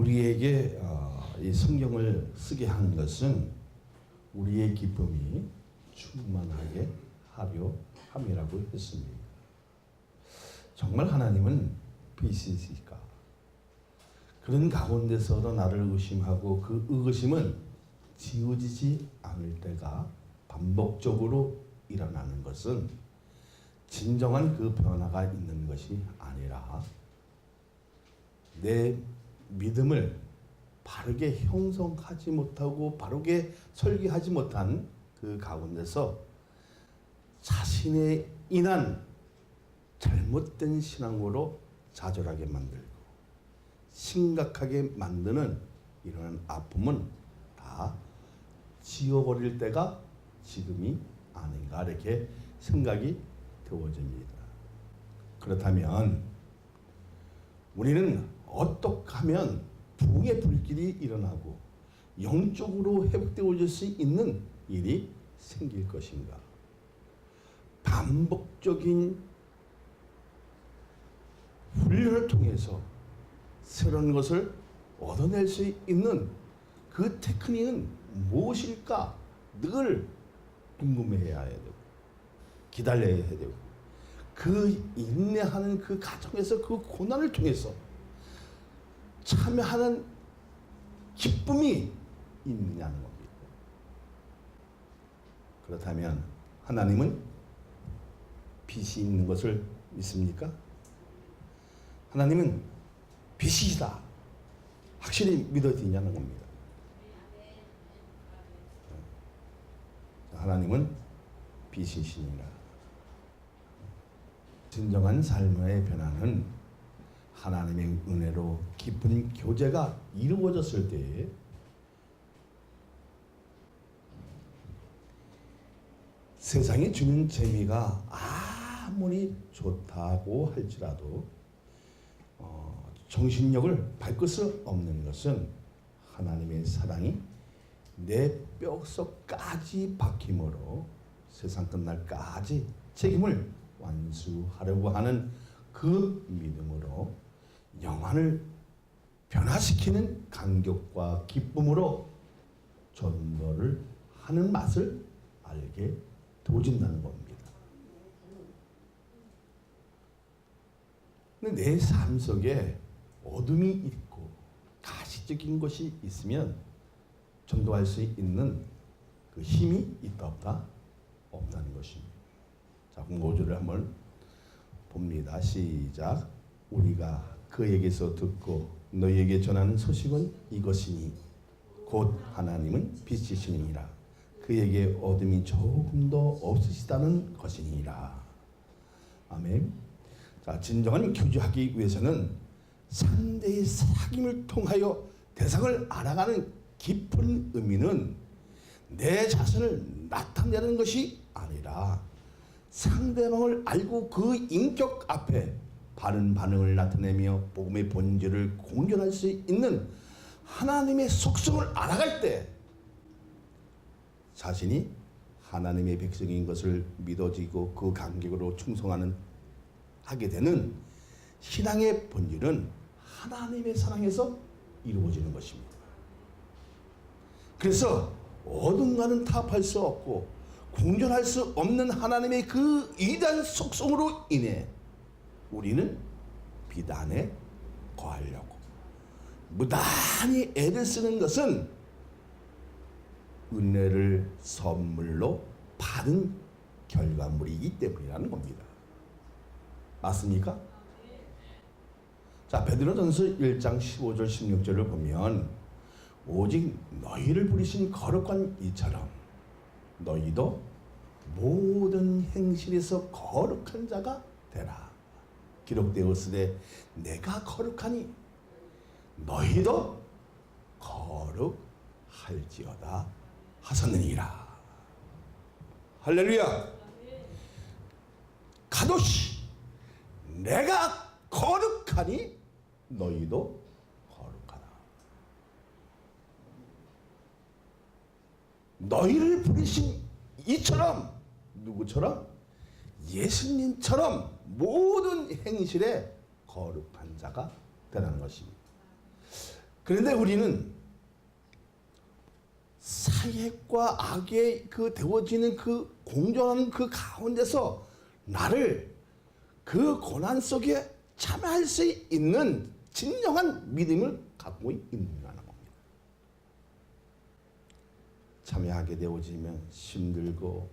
우리에게 이 성경을 쓰게 한 것은 우리의 기쁨이 충만하게 하려 함이라고 했습니다. 정말 하나님은 빛이실까? 그런 가운데서도 나를 의심하고 그 의심은 지워지지 않을 때가 반복적으로 일어나는 것은 진정한 그 변화가 있는 것이 아니라 내 믿음을 바르게 형성하지 못하고 바르게 설계하지 못한 그 가운데서 자신에 인한 잘못된 신앙으로 좌절하게 만들고 심각하게 만드는 이런 아픔은 다 지워버릴 때가 지금이 아닌가 이렇게 생각이 되어집니다. 그렇다면 우리는 어떻게 하면 부흥의 불길이 일어나고 영적으로 회복되어질 수 있는 일이 생길 것인가? 반복적인 훈련을 통해서 새로운 것을 얻어낼 수 있는 그 테크닉은 무엇일까? 늘 궁금해해야 되고 기다려야 되고 그 인내하는 그 과정에서 그 고난을 통해서 참여하는 기쁨이 있느냐는 겁니다. 그렇다면 하나님은 빛이 있는 것을 믿습니까? 하나님은 빛이시다. 확실히 믿어지냐는 겁니다. 하나님은 빛이시니라. 진정한 삶의 변화는 하나님의 은혜로 깊은 교제가 이루어졌을 때에 세상이 주는 재미가 아무리 좋다고 할지라도 정신력을 밟을 수 없는 것은 하나님의 사랑이 내 뼛속까지 박힘으로 세상 끝날까지 책임을 완수하려고 하는 그 믿음으로 영혼을 변화시키는 감격과 기쁨으로 전도를 하는 맛을 알게 도진다는 겁니다. 근데 내 삶 속에 어둠이 있고 가시적인 것이 있으면 전도할 수 있는 그 힘이 있다 없다? 없다는 것입니다. 자, 5절을 한번 봅니다. 시작. 우리가 그에게서 듣고 너희에게 전하는 소식은 이것이니 곧 하나님은 빛이시니라. 그에게 어둠이 조금도 없으시다는 것이니라. 아멘. 자, 진정한 교주하기 위해서는 상대의 사귐을 통하여 대상을 알아가는 깊은 의미는 내 자신을 나타내는 것이 아니라 상대방을 알고 그 인격 앞에 바른 반응을 나타내며 복음의 본질을 공존할 수 있는 하나님의 속성을 알아갈 때 자신이 하나님의 백성인 것을 믿어지고 그 간격으로 하게 되는 신앙의 본질은 하나님의 사랑에서 이루어지는 것입니다. 그래서 어딘가는 타협할 수 없고 공존할 수 없는 하나님의 그 위대한 속성으로 인해 우리는 비단에 거하려고 무단히 애를 쓰는 것은 은혜를 선물로 받은 결과물이기 때문이라는 겁니다. 맞습니까? 자, 베드로전서 1장 15절 16절을 보면 오직 너희를 부르신 거룩한 이처럼 너희도 모든 행실에서 거룩한 자가 되라. 기록되었으되 내가 거룩하니 너희도 거룩할지어다 하셨느니라. 할렐루야. 가도시 내가 거룩하니 너희도 거룩하라. 너희를 부르신 이처럼 누구처럼? 예수님처럼 모든 행실에 거룩한 자가 되라는 것입니다. 그런데 우리는 사역과 악의 그 되어지는 그 공존하는 그 가운데서 나를 그 고난 속에 참여할 수 있는 진정한 믿음을 갖고 있느냐는 겁니다. 참여하게 되어지면 힘들고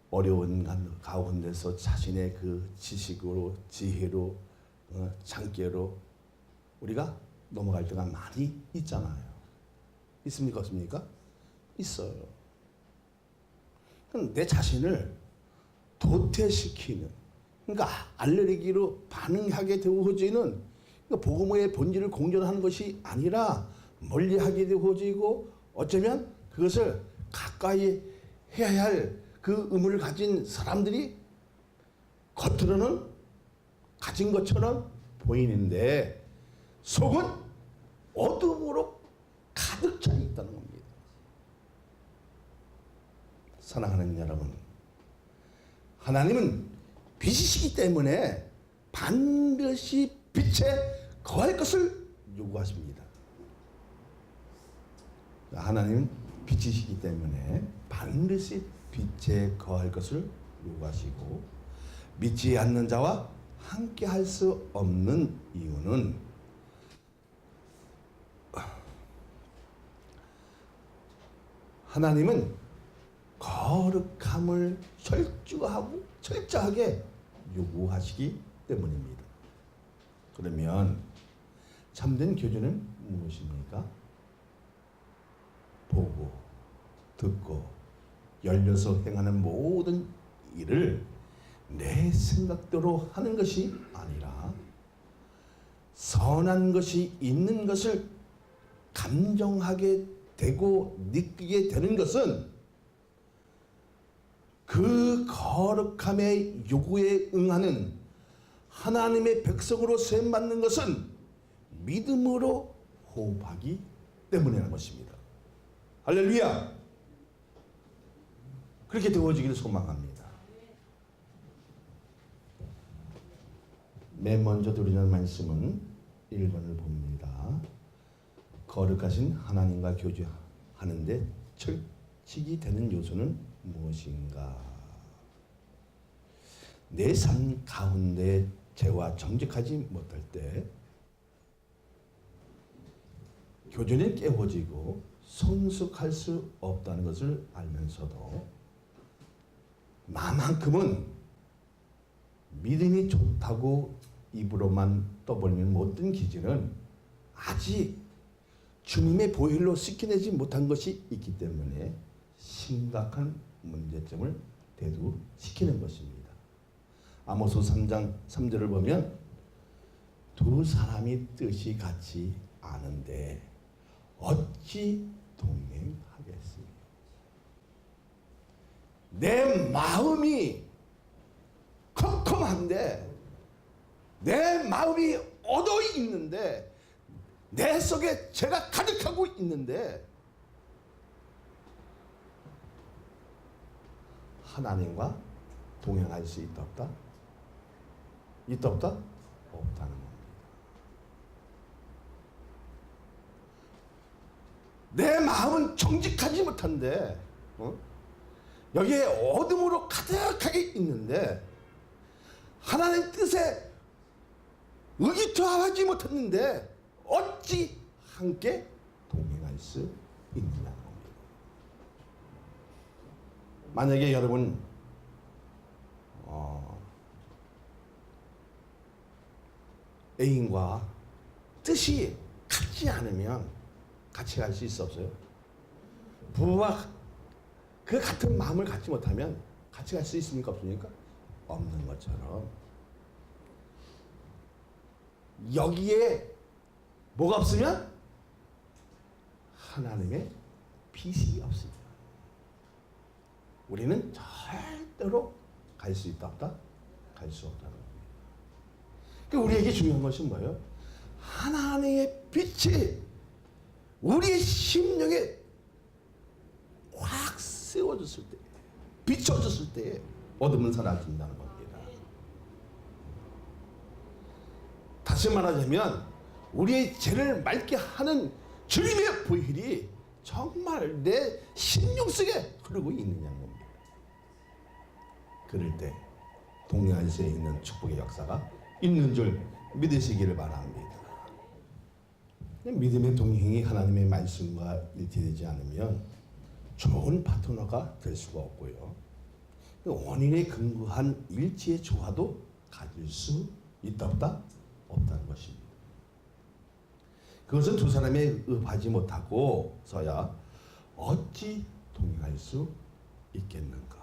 어려운 가운데서 자신의 그 지식으로 지혜로 장깨로 우리가 넘어갈 때가 많이 있잖아요. 있습니까? 없습니까? 있어요. 내 자신을 도태시키는, 그러니까 알레르기로 반응하게 되어지는, 그러니까 복음의 본질을 공존하는 것이 아니라 멀리하게 되어지고 어쩌면 그것을 가까이 해야 할 그 의무를 가진 사람들이 겉으로는 가진 것처럼 보이는데 속은 어둠으로 가득 차 있다는 겁니다. 사랑하는 여러분, 하나님은 빛이시기 때문에 반드시 빛에 거할 것을 요구하십니다. 하나님은 빛이시기 때문에 반드시 빛에 거할 것을 요구하시고 믿지 않는 자와 함께 할 수 없는 이유는 하나님은 거룩함을 철저하게 요구하시기 때문입니다. 그러면 참된 교주는 무엇입니까? 보고 듣고 열려서 행하는 모든 일을 내 생각대로 하는 것이 아니라 선한 것이 있는 것을 감정하게 되고 느끼게 되는 것은 그 거룩함의 요구에 응하는 하나님의 백성으로 세움받는 것은 믿음으로 호흡하기 때문이라는 것입니다. 할렐루야! 그렇게 되어지기를 소망합니다. 맨 먼저 드리는 말씀은 1번을 봅니다. 거룩하신 하나님과 교제하는데 철칙이 되는 요소는 무엇인가? 내 삶 가운데 죄와 정직하지 못할 때 교제는 깨워지고 성숙할 수 없다는 것을 알면서도 나만큼은 믿음이 좋다고 입으로만 떠벌리는 모든 기질은 아직 주님의 보혈로 씻겨내지 못한 것이 있기 때문에 심각한 문제점을 대두시키는 것입니다. 아모스 3장 3절을 보면 두 사람이 뜻이 같지 않은데 어찌 동행하겠습니까? 내 마음이 컴컴한데 내 마음이 얻어 있는데 내 속에 죄가 가득하고 있는데 하나님과 동행할 수 있다 없다? 있다 없다? 없다는 겁니다. 내 마음은 정직하지 못한데 여기에 어둠으로 가득하게 있는데 하나님 뜻에 의기투합하지 못했는데 어찌 함께 동행할 수 있느냐는 겁니다. 만약에 여러분 애인과 뜻이 같지 않으면 같이 갈 수 있어 없어요? 부부와 그 같은 마음을 갖지 못하면 같이 갈 수 있습니까? 없습니까? 없는 것처럼 여기에 뭐가 없으면 하나님의 빛이 없습니다. 우리는 절대로 갈 수 있다 없다? 갈 수 없다는 겁니다. 그러니까 우리에게 중요한 것은 뭐예요? 하나님의 빛이 우리의 심령에 확 세워졌을 때, 비춰졌을 때 어둠은 사라진다는 겁니다. 다시 말하자면 우리의 죄를 맑게 하는 주님의 보혈이 정말 내 심령 속에 흐르고 있느냐는 겁니다. 그럴 때 동행할 수 있는 축복의 역사가 있는 줄 믿으시기를 바랍니다. 믿음의 동행이 하나님의 말씀과 일치되지 않으면 좋은 파트너가 될 수가 없고요. 원인에 근거한 일치의 조화도 가질 수 있다 없다? 없다는 것입니다. 그것은 두 사람이 의합하지 못하고서야 어찌 동행할 수 있겠는가?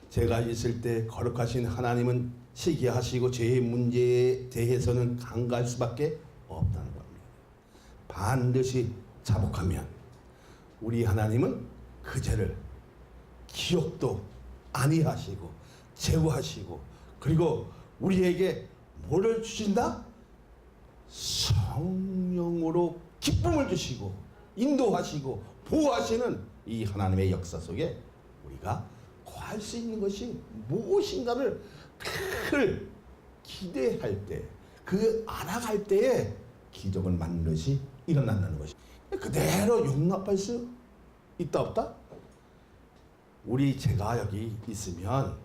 죄가 있을 때 거룩하신 하나님은 시기하시고 죄의 문제에 대해서는 간과할 수밖에 없다는 겁니다. 반드시 자복하면 우리 하나님은 그 죄를 기억도 아니하시고 제거하시고 그리고 우리에게 뭐를 주신다? 성령으로 기쁨을 주시고 인도하시고 보호하시는 이 하나님의 역사 속에 우리가 구할 수 있는 것이 무엇인가를 늘 기대할 때, 그 알아갈 때에 기적을 맞는 것이 일어난다는 것이 그대로 용납할 수 있다 없다? 우리 죄가 여기 있으면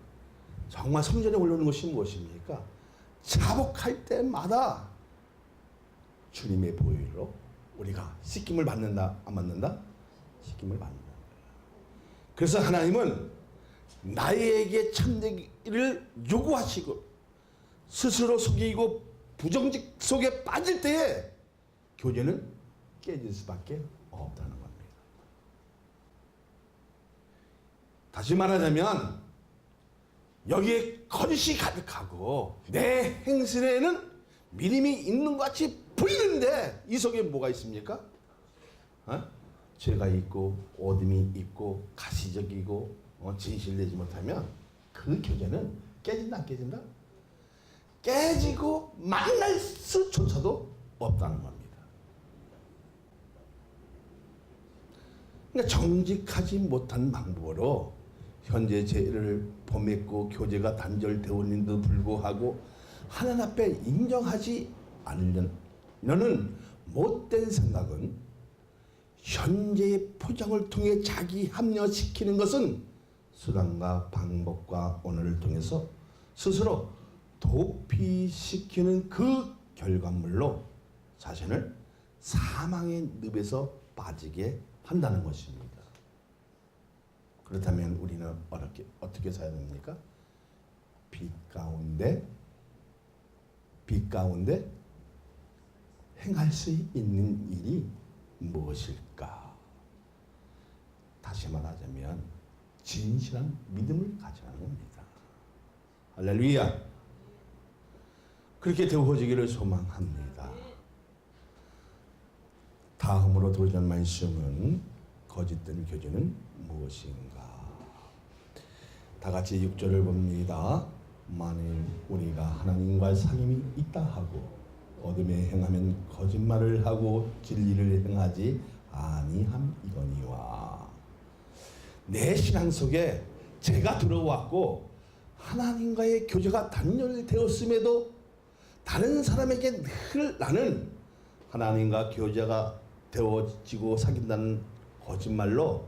정말 성전에 올라오는 것이 무엇입니까? 자복할 때마다 주님의 보혈로 우리가 씻김을 받는다 안 받는다? 씻김을 받는다. 그래서 하나님은 나에게 참되기를 요구하시고 스스로 속이고 부정직 속에 빠질 때에 교제는 깨질 수밖에 없다는 겁니다. 다시 말하자면 여기에 거짓이 가득하고 내 행실에는 믿음이 있는 것 같이 보이는데 이 속에 뭐가 있습니까? 죄가 있고 어둠이 있고 가시적이고 진실되지 못하면 그 교제는 깨진다 안 깨진다? 깨지고 만날 수조차도 없다는 겁니다. 그러니까 정직하지 못한 방법으로 현재 죄를 범했고 교제가 단절되었는데도 불구하고 하나님 앞에 인정하지 않으려는 못된 생각은 현재의 포장을 통해 자기 합리화시키는 것은 수단과 방법과 언어를 통해서 스스로 도피시키는 그 결과물로 자신을 사망의 늪에서 빠지게 한다는 것입니다. 그렇다면 우리는 어떻게 살아야 됩니까? 빛 가운데 행할 수 있는 일이 무엇일까? 다시 말하자면 진실한 믿음을 가지라는 겁니다. 할렐루야. 그렇게 되어지기를 소망합니다. 다음으로 도전 말씀은 거짓된 교제는 무엇인가? 다 같이 6절을 봅니다. 만일 우리가 하나님과 상임이 있다 하고 어둠에 행하면 거짓말을 하고 진리를 행하지 아니함이거니와. 내 신앙 속에 죄가 들어왔고 하나님과의 교제가 단절되었음에도 다른 사람에게 늘 나는 하나님과 교제가 되어지고 사귄다는 거짓말로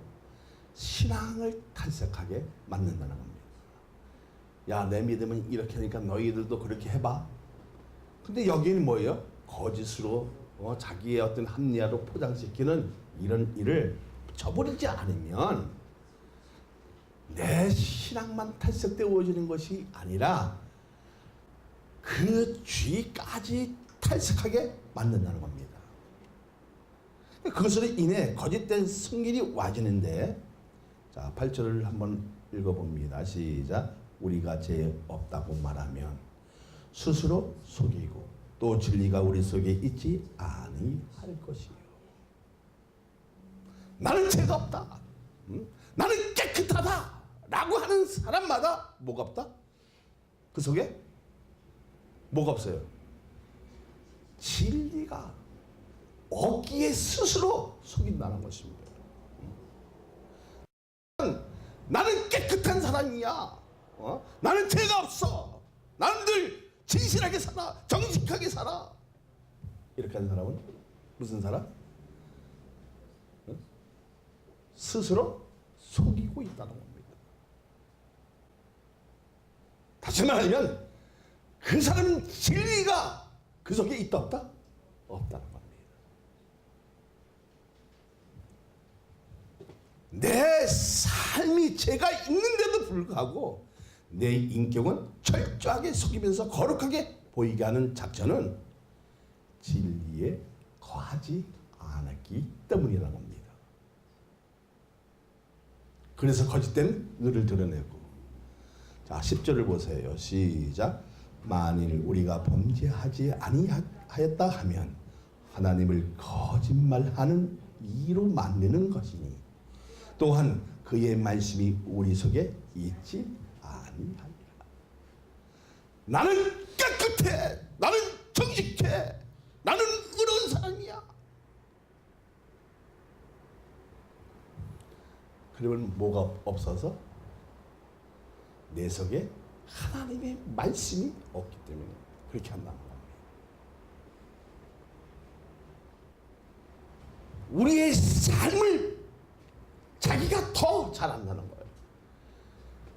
신앙을 탈색하게 만든다는 겁니다. 야, 내 믿음은 이렇게 하니까 너희들도 그렇게 해봐. 근데 여기는 뭐예요? 거짓으로 자기의 어떤 합리화로 포장시키는 이런 일을 저버리지 않으면 내 신앙만 탈색되어지는 것이 아니라 그 주의까지 탈색하게 만든다는 겁니다. 그것으로 인해 거짓된 승일이 와지는데, 자 8절을 한번 읽어봅니다. 시작. 우리가 죄 없다고 말하면 스스로 속이고 또 진리가 우리 속에 있지 아니할 것이요. 나는 죄가 없다. 나는 깨끗하다. 라고 하는 사람마다 뭐가 없다? 그 속에 뭐가 없어요? 진리가 없기에 스스로 속인다는 것입니다. 나는 깨끗한 사람이야. 나는 죄가 없어. 나는 늘 진실하게 살아. 정직하게 살아. 이렇게 하는 사람은 무슨 사람? 응? 스스로 속이고 있다는 겁니다. 다시 말하면 그 사람은 진리가 그 속에 있다 없다? 없다는 겁니다. 내 삶이 죄가 있는데도 불구하고 내 인격은 철저하게 속이면서 거룩하게 보이게 하는 작전은 진리에 거하지 않았기 때문이라는 겁니다. 그래서 거짓된 의를 드러내고, 자 10절을 보세요. 시작. 만일 우리가 범죄하지 아니하였다 하면 하나님을 거짓말하는 이로 만드는 것이니 또한 그의 말씀이 우리 속에 있지 아니하리라. 나는 깨끗해, 나는 정직해, 나는 의로운 사람이야. 그러면 뭐가 없어서? 내 속에 하나님의 말씀이 없기 때문에 그렇게 한다는 겁니다. 우리의 삶을 자기가 더 잘한다는 거예요.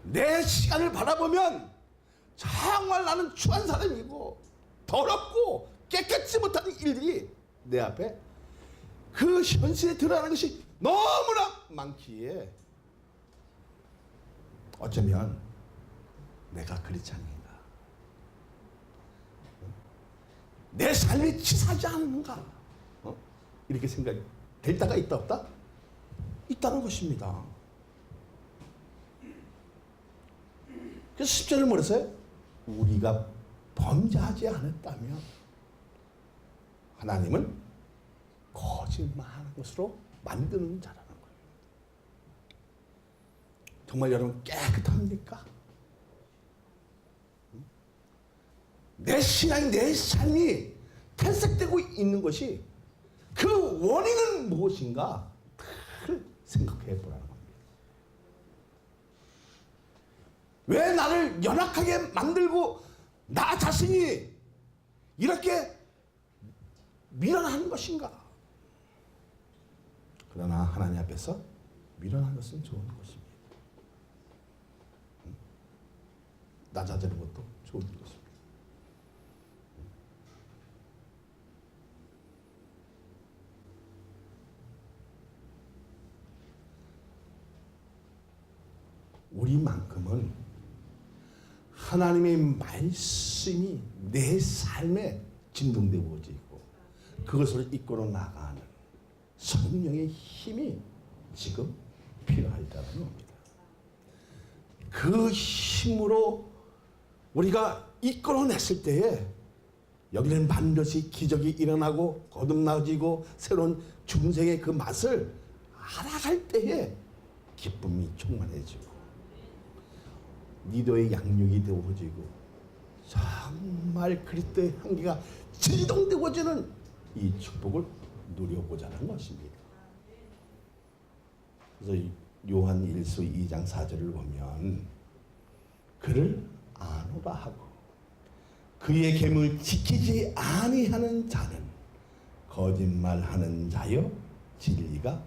내 시간을 바라보면 정말 나는 추한 사람이고 더럽고 깨끗이 못하는 일들이 내 앞에 그 현실에 드러나는 것이 너무나 많기에 어쩌면 내가 그렇지 않는가, 내 삶이 치사하지 않은가, 이렇게 생각이 될 때가 있다 없다? 있다는 것입니다. 그래서 10절을 뭐랬어요? 우리가 범죄하지 않았다면 하나님은 거짓말하는 것으로 만드는 자라는 거예요. 정말 여러분 깨끗합니까? 내 신앙이, 내 삶이 탈색되고 있는 것이 그 원인은 무엇인가 늘 생각해 보라는 겁니다. 왜 나를 연약하게 만들고 나 자신이 이렇게 미련한 것인가? 그러나 하나님 앞에서 미련한 것은 좋은 것입니다. 낮아지는 것도 좋은 것입니다. 우리만큼은 하나님의 말씀이 내 삶에 진동되어지고 그것을 이끌어 나가는 성령의 힘이 지금 필요하다는 겁니다. 그 힘으로 우리가 이끌어냈을 때에 여기는 반드시 기적이 일어나고 거듭나지고 새로운 중생의 그 맛을 알아갈 때에 기쁨이 충만해지고 니도의 양육이 되어지고 정말 그리스도의 향기가 진동되어지는 이 축복을 누려보자는 것입니다. 그래서 요한 1서 2장 4절을 보면 그를 아노라 하고 그의 계명을 지키지 아니하는 자는 거짓말하는 자여 진리가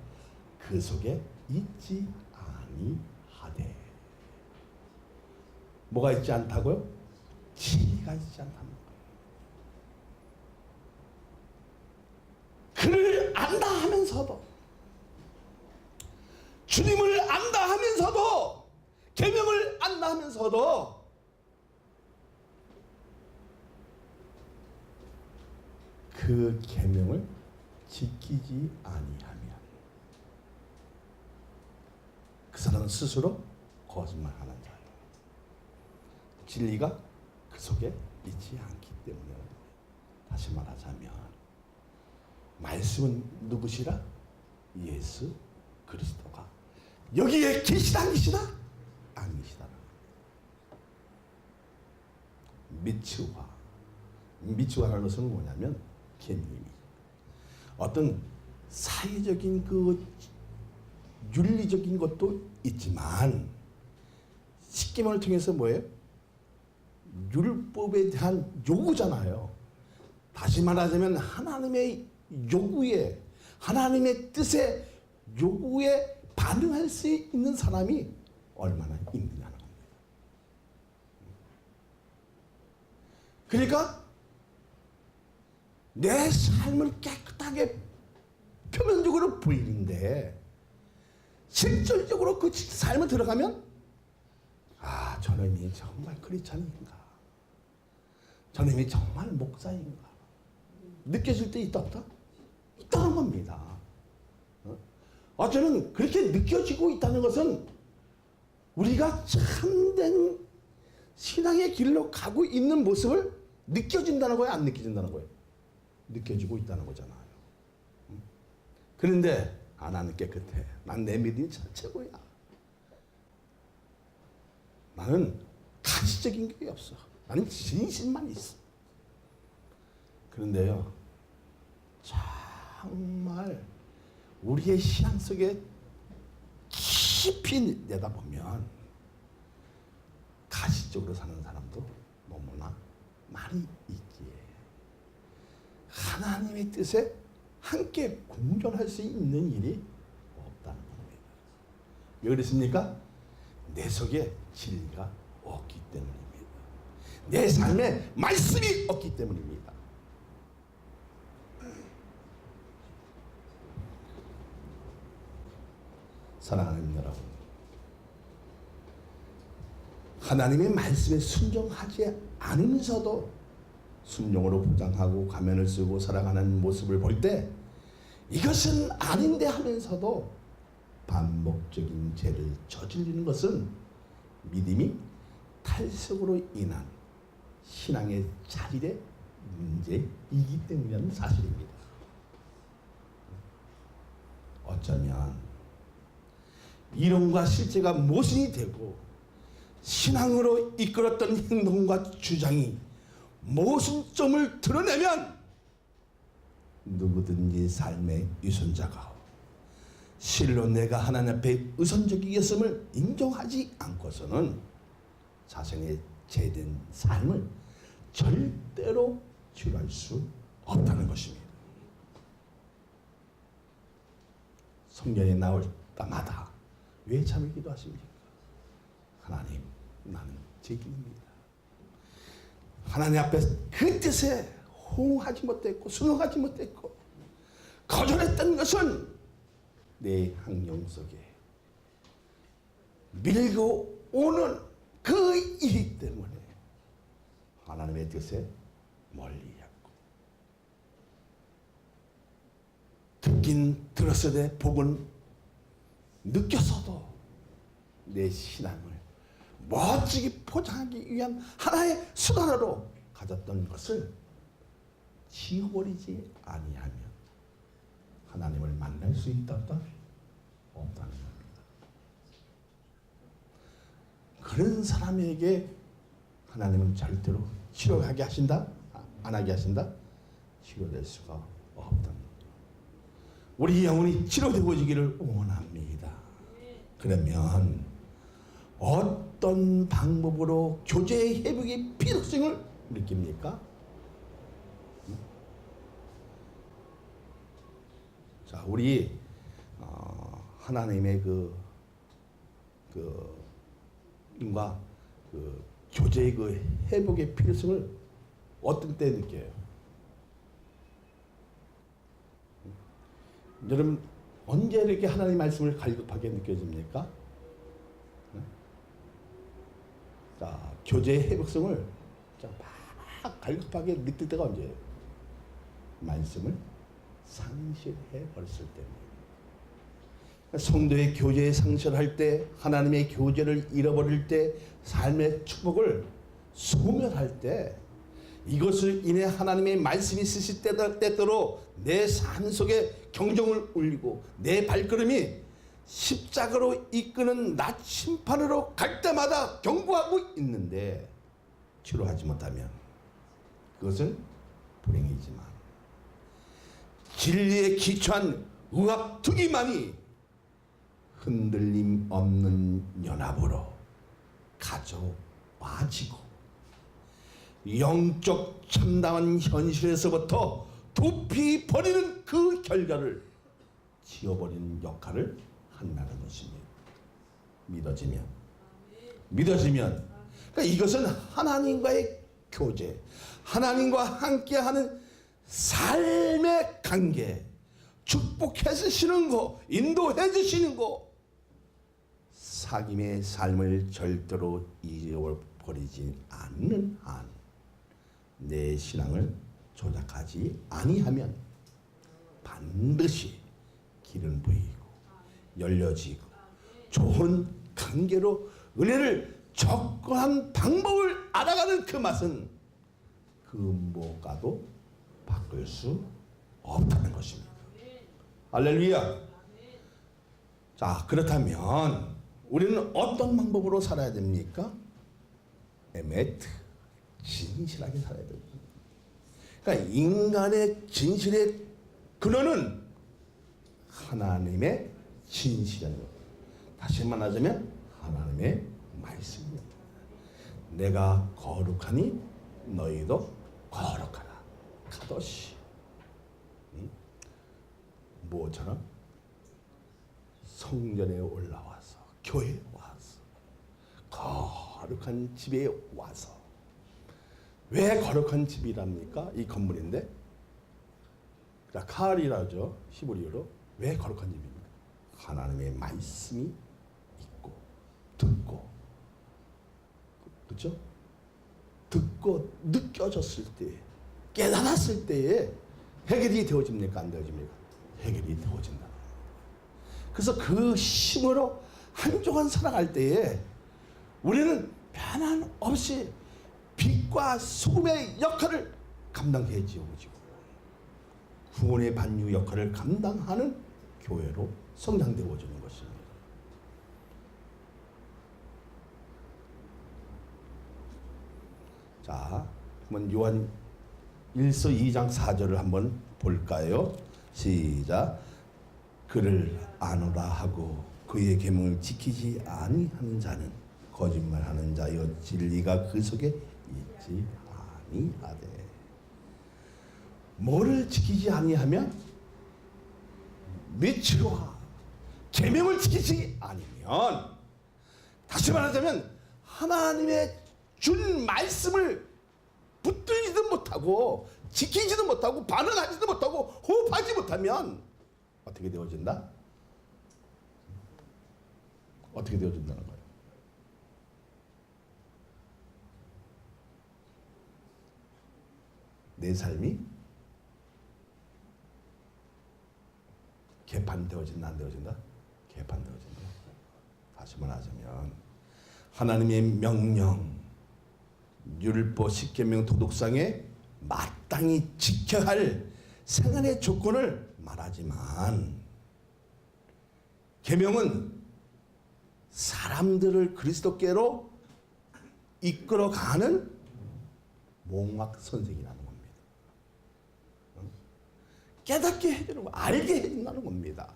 그 속에 있지 아니하되. 뭐가 있지 않다고요? 진리가 있지 않다는 거예요. 그를 안다 하면서도, 주님을 안다 하면서도, 계명을 안다 하면서도 그 계명을 지키지 아니하면 그 사람은 스스로 거짓말하는 자예요. 진리가 그 속에 있지 않기 때문에. 다시 말하자면 말씀은 누구시라? 예수 그리스도가 여기에 계시다 안 계시다? 안 계시다. 미츠화라는 것은 뭐냐면 계명이 어떤 사회적인 그 윤리적인 것도 있지만 십계명을 통해서 뭐예요? 율법에 대한 요구잖아요. 다시 말하자면 하나님의 요구에, 하나님의 뜻에, 요구에 반응할 수 있는 사람이 얼마나 있느냐는 겁니다. 그러니까 내 삶을 깨끗하게 표면적으로 보이는데 실질적으로 그 삶을 들어가면 아, 저놈이 정말 크리스찬인가, 저놈이 정말 목사인가 느껴질 때 있다 없다? 있다는 겁니다. 저는 그렇게 느껴지고 있다는 것은 우리가 참된 신앙의 길로 가고 있는 모습을 느껴진다는 거예요, 안 느껴진다는 거예요? 느껴지고 있다는 거잖아요. 그런데 나는 깨끗해. 난 내 믿음이 최고야. 나는 가시적인 게 없어. 나는 진실만 있어. 그런데요, 정말 우리의 신앙 속에 깊이 내다보면 가시적으로 사는 사람도 너무나 많이 있기에 하나님의 뜻에 함께 공존할 수 있는 일이 없다는 겁니다. 왜 그렇습니까? 내 속에 진리가 없기 때문입니다. 내 삶에 말씀이 없기 때문입니다. 사랑하는 여러분, 하나님의 말씀에 순종하지 않으면서도 순종으로 포장하고 가면을 쓰고 살아가는 모습을 볼 때 이것은 아닌데 하면서도 반복적인 죄를 저지르는 것은 믿음이 탈색으로 인한 신앙의 자질의 문제이기 때문이라는 사실입니다. 어쩌면 이론과 실제가 모순이 되고 신앙으로 이끌었던 행동과 주장이 모순점을 드러내면 누구든지 삶의 유선자가 실로 내가 하나님 앞에 우선적이었음을 인정하지 않고서는 자신의 죄된 삶을 절대로 치유할 수 없다는 것입니다. 성경에 나올 때마다 왜 참여 기도하십니까? 하나님, 나는 죄인입니다. 하나님 앞에 그 뜻에 호응하지 못했고 순응하지 못했고 거절했던 것은 내 학령 속에 밀고 오는 그 일 때문에 하나님의 뜻에 멀리했고 듣긴 들었으되 복은 느꼈어도 내 신앙을 멋지게 포장하기 위한 하나의 수단으로 가졌던 것을 지워버리지 아니하면 하나님을 만날 수 있다 없다? 없다는 겁니다. 그런 사람에게 하나님은 절대로 치료하게 하신다? 안 하게 하신다? 치료될 수가 없다는 겁니다. 우리 영혼이 치료되어지기를 원합니다. 그러면 어떤 방법으로 교제의 회복의 필요성을 느낍니까? 자, 우리 하나님의 인과 교제의 회복의 필요성을 어떤 때 느껴요? 여러분 언제 이렇게 하나님의 말씀을 갈급하게 느껴집니까? 자, 교제의 회복성을 막 갈급하게 느낄 때가 언제예요? 말씀을 상실해 버렸을 때입니다. 성도의 교제에 상실할 때, 하나님의 교제를 잃어버릴 때, 삶의 축복을 소멸할 때, 이것을 인해 하나님의 말씀이 쓰실 때때로 내 삶 속에 경종을 울리고 내 발걸음이 십자가로 이끄는 나침판으로 갈 때마다 경고하고 있는데 치료하지 못하면 그것은 불행이지만 진리에 기초한 의학투기만이 흔들림 없는 연합으로 가져와지고 영적 참담한 현실에서부터 도피 버리는 그 결과를 지워버리는 역할을 한다는 것입니다. 믿어지면 그러니까 이것은 하나님과의 교제, 하나님과 함께하는 삶의 관계, 축복해 주시는 거, 인도해 주시는 거, 사귐의 삶을 절대로 잊어버리지 않는 한 내 신앙을 조작하지 아니하면 반드시 길은 보이고 열려지고 좋은 관계로 은혜를 접근한 방법을 알아가는 그 맛은 그 무엇과도 바꿀 수 없다는 것입니다. 할렐루야. 자, 그렇다면 우리는 어떤 방법으로 살아야 됩니까? 에메트, 진실하게 살아야 됩니다. 그러니까 인간의 진실의 근원은 하나님의 진실이라는 것. 다시 말하자면 하나님의 말씀입니다. 내가 거룩하니 너희도 거룩하라. 카도시. 뭐처럼? 성전에 올라와서 교회에 와서 거룩한 집에 와서. 왜 거룩한 집이랍니까? 이 건물인데 카알이라죠. 히브리어로. 왜 거룩한 집입니까? 하나님의 말씀이 있고 듣고, 그렇죠? 듣고 느껴졌을 때, 깨달았을 때에 해결이 되어집니까? 안 되어집니까? 해결이 되어진다. 그래서 그 힘으로 한동안 살아갈 때에 우리는 변함 없이 빛과 소금의 역할을 감당해 지어지고 구원의 반유 역할을 감당하는 교회로 성장되어지는 것입니다. 자, 한번 요한 1서 2장 4절을 한번 볼까요? 시작. 그를 아노라 하고 그의 계명을 지키지 아니하는 자는 거짓말하는 자여 진리가 그 속에 있지 아니하되. 뭐를 지키지 아니하면? 미치와 계명을 지키지 아니면, 다시 말하자면 하나님의 준 말씀을 붙들지도 못하고 지키지도 못하고 반응하지도 못하고 호흡하지 못하면 어떻게 되어진다? 어떻게 되어진다는 거예요? 내 삶이 개판되어진다, 안 되어진다? 개판되어진다. 다시 말하자면 하나님의 명령, 율법, 십계명, 도덕상에 마땅히 지켜야 할 생활의 조건을 말하지만, 계명은 사람들을 그리스도께로 이끌어가는 몽학 선생이라는 겁니다. 깨닫게 해주는 거, 알게 해준다는 겁니다.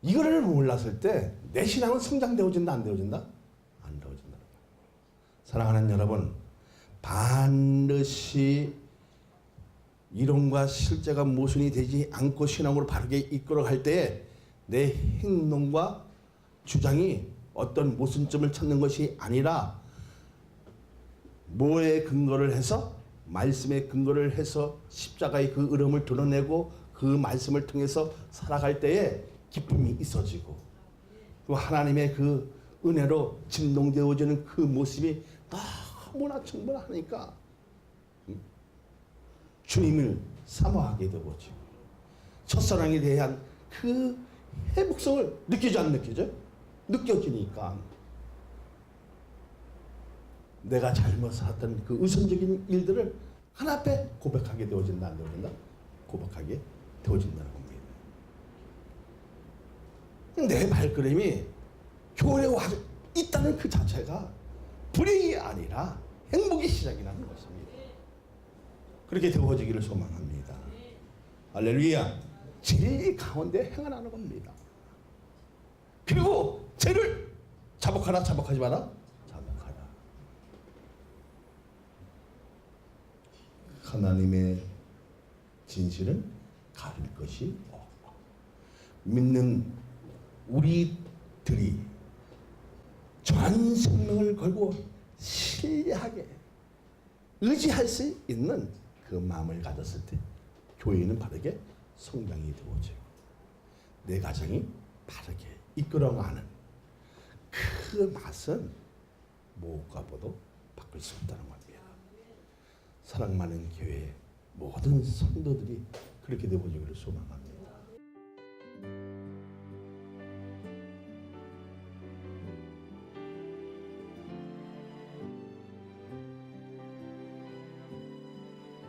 이거를 몰랐을 때 내 신앙은 성장되어진다, 안 되어진다? 안 되어진다는 거예요. 사랑하는 여러분, 반드시 이론과 실제가 모순이 되지 않고 신앙으로 바르게 이끌어갈 때에 내 행동과 주장이 어떤 모순점을 찾는 것이 아니라 뭐에 근거를 해서, 말씀에 근거를 해서 십자가의 그 의로움을 드러내고 그 말씀을 통해서 살아갈 때에 기쁨이 있어지고, 또 하나님의 그 은혜로 진동되어지는 그 모습이 너무나 충분하니까 주님을 사모하게 되어지고, 첫사랑에 대한 그 회복성을 느끼지 안 느끼죠? 느껴지니까 내가 잘못 살았던 그 의선적인 일들을 하나님께 고백하게 되어진다, 안 되어진다? 고백하게 되어진다는 겁니다. 내 발걸음이 교회에 와 있다는 그 자체가 불행이 아니라 행복의 시작이라는 것입니다. 그렇게 되어지기를 소망합니다. 할렐루야. 진리 가운데 행하라는 겁니다. 그리고 죄를 자복하라, 자복하지 마라. 자복하라. 하나님의 진실은 가릴 것이 없고, 믿는 우리들이 전 생명을 걸고 신뢰하게 의지할 수 있는 그 마음을 가졌을 때 교회는 바르게 성장이 되어지고 내 가정이 바르게 이끌어가는 그 맛은 무엇과 보도 바꿀 수 없다는 겁니다. 사랑 많은 교회의 모든 성도들이 그렇게 되어지기를 소망합니다.